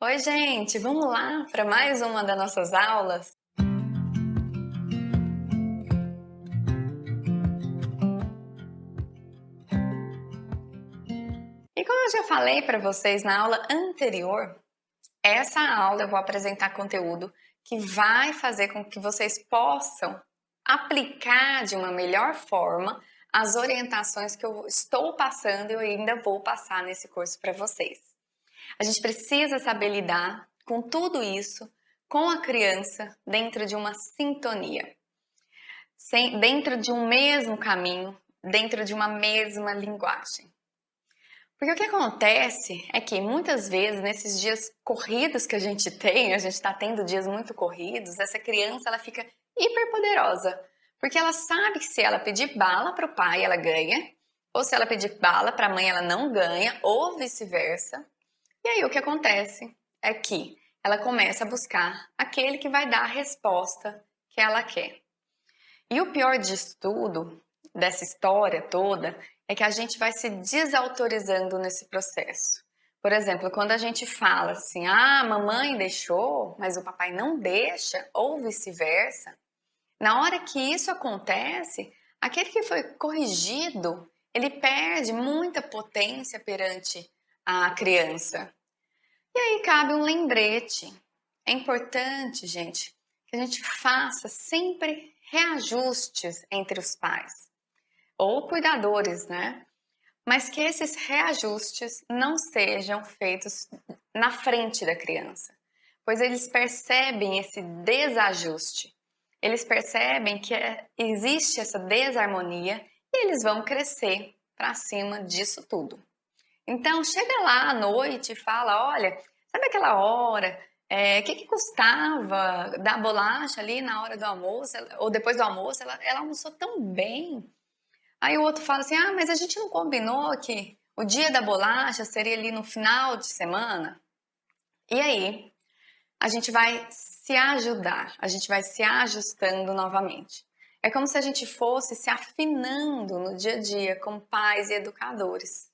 Oi, gente, vamos lá para mais uma das nossas aulas? E como eu já falei para vocês na aula anterior, essa aula eu vou apresentar conteúdo que vai fazer com que vocês possam aplicar de uma melhor forma as orientações que eu estou passando e eu ainda vou passar nesse curso para vocês. A gente precisa saber lidar com tudo isso com a criança dentro de uma sintonia, dentro de um mesmo caminho, dentro de uma mesma linguagem. Porque o que acontece é que muitas vezes nesses dias corridos que a gente está tendo dias muito corridos, essa criança ela fica hiperpoderosa, porque ela sabe que se ela pedir bala para o pai ela ganha, ou se ela pedir bala para a mãe ela não ganha, ou vice-versa. E aí o que acontece é que ela começa a buscar aquele que vai dar a resposta que ela quer. E o pior disso tudo, dessa história toda, é que a gente vai se desautorizando nesse processo. Por exemplo, quando a gente fala assim, ah, mamãe deixou, mas o papai não deixa, ou vice-versa, na hora que isso acontece, aquele que foi corrigido, ele perde muita potência perante a criança. E aí cabe um lembrete. É importante, gente, que a gente faça sempre reajustes entre os pais ou cuidadores, né? Mas que esses reajustes não sejam feitos na frente da criança, pois eles percebem esse desajuste, eles percebem que existe essa desarmonia e eles vão crescer para cima disso tudo. Então, chega lá à noite e fala, olha, sabe aquela hora, que custava dar bolacha ali na hora do almoço, ou depois do almoço, ela almoçou tão bem. Aí o outro fala assim, ah, mas a gente não combinou que o dia da bolacha seria ali no final de semana? E aí, a gente vai se ajudar, a gente vai se ajustando novamente. É como se a gente fosse se afinando no dia a dia como pais e educadores.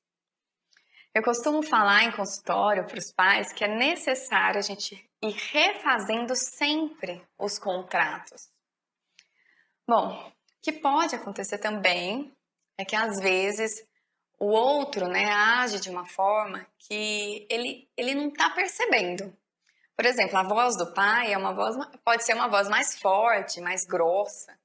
Eu costumo falar em consultório para os pais que é necessário a gente ir refazendo sempre os contratos. Bom, o que pode acontecer também é que às vezes o outro, né, age de uma forma que ele não está percebendo. Por exemplo, a voz do pai pode ser uma voz mais forte, mais grossa.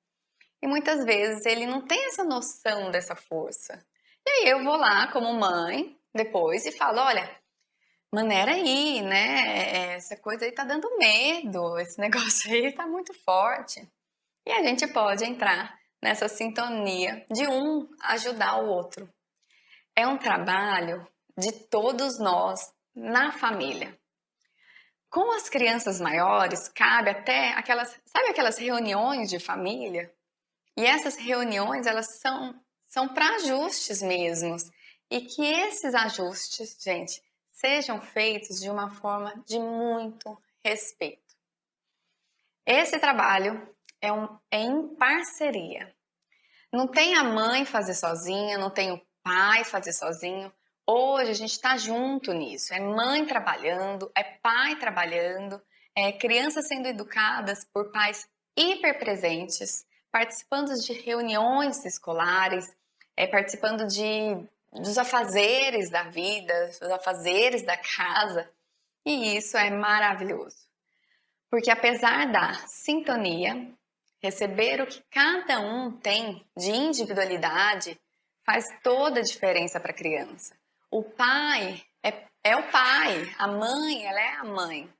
E muitas vezes ele não tem essa noção dessa força. E aí eu vou lá como mãe depois e falo, olha, maneira aí, né? Essa coisa aí tá dando medo, esse negócio aí tá muito forte. E a gente pode entrar nessa sintonia de um ajudar o outro. É um trabalho de todos nós na família. Com as crianças maiores, cabe até sabe aquelas reuniões de família? E essas reuniões, elas são para ajustes mesmos. E que esses ajustes, gente, sejam feitos de uma forma de muito respeito. Esse trabalho é em parceria. Não tem a mãe fazer sozinha, não tem o pai fazer sozinho. Hoje a gente está junto nisso. É mãe trabalhando, é pai trabalhando, é crianças sendo educadas por pais hiperpresentes, participando de reuniões escolares, participando dos afazeres da vida, dos afazeres da casa. E isso é maravilhoso. Porque apesar da sintonia, receber o que cada um tem de individualidade faz toda a diferença para a criança. O pai é o pai, a mãe ela é a mãe.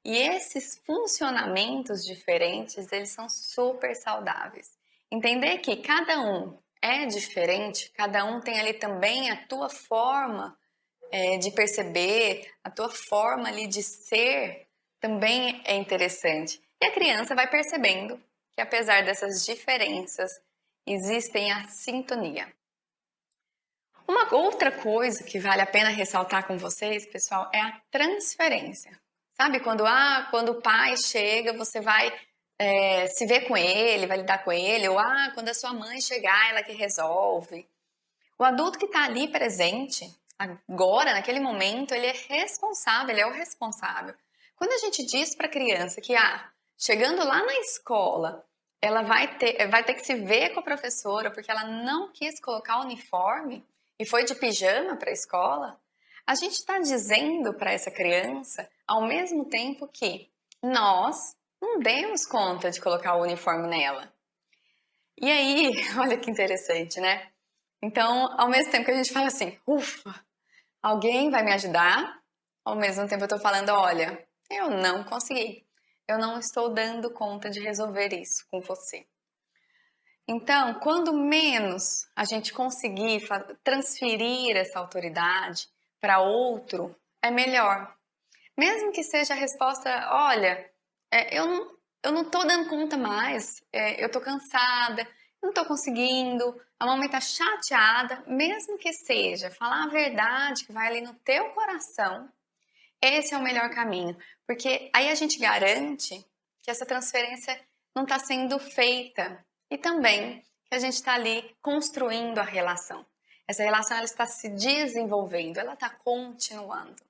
E esses funcionamentos diferentes, eles são super saudáveis. Entender que cada um é diferente, cada um tem ali também a tua forma de perceber, a tua forma ali de ser, também é interessante. E a criança vai percebendo que apesar dessas diferenças, existem a sintonia. Uma outra coisa que vale a pena ressaltar com vocês, pessoal, é a transferência. Sabe quando o pai chega, você vai se ver com ele, vai lidar com ele, ou quando a sua mãe chegar, ela que resolve. O adulto que está ali presente, agora, naquele momento, ele é responsável, ele é o responsável. Quando a gente diz para a criança que, chegando lá na escola, ela vai ter que se ver com a professora porque ela não quis colocar o uniforme e foi de pijama para a escola, a gente está dizendo para essa criança, ao mesmo tempo que nós não demos conta de colocar o uniforme nela. E aí, olha que interessante, né? Então, ao mesmo tempo que a gente fala assim, ufa, alguém vai me ajudar, ao mesmo tempo eu tô falando, olha, eu não consegui. Eu não estou dando conta de resolver isso com você. Então, quando menos a gente conseguir transferir essa autoridade para outro, é melhor. Mesmo que seja a resposta, olha, eu não tô dando conta mais, eu tô cansada, não tô conseguindo, a mamãe tá chateada, mesmo que seja falar a verdade que vai ali no teu coração, esse é o melhor caminho, porque aí a gente garante que essa transferência não está sendo feita e também que a gente está ali construindo a relação. Essa relação ela está se desenvolvendo, ela está continuando.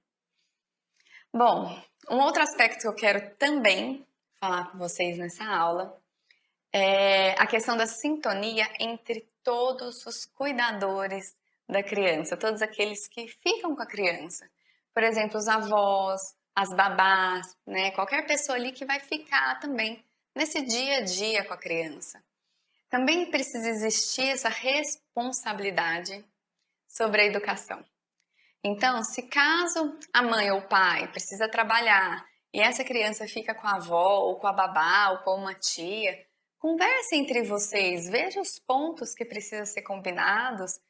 Bom, um outro aspecto que eu quero também falar com vocês nessa aula é a questão da sintonia entre todos os cuidadores da criança, todos aqueles que ficam com a criança. Por exemplo, os avós, as babás, né? Qualquer pessoa ali que vai ficar também nesse dia a dia com a criança. Também precisa existir essa responsabilidade sobre a educação. Então, se caso a mãe ou o pai precisa trabalhar e essa criança fica com a avó ou com a babá ou com uma tia, converse entre vocês, veja os pontos que precisam ser combinados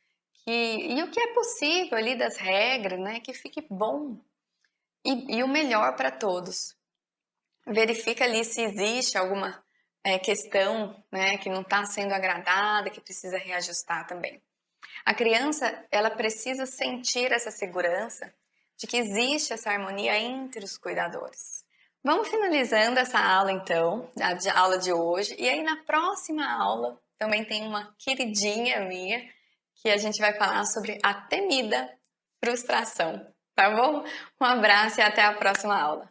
e o que é possível ali das regras, né, que fique bom e o melhor para todos. Verifica ali se existe alguma questão, né, que não está sendo agradada, que precisa reajustar também. A criança, ela precisa sentir essa segurança de que existe essa harmonia entre os cuidadores. Vamos finalizando essa aula então, a aula de hoje, e aí na próxima aula também tem uma queridinha minha que a gente vai falar sobre a temida frustração, tá bom? Um abraço e até a próxima aula.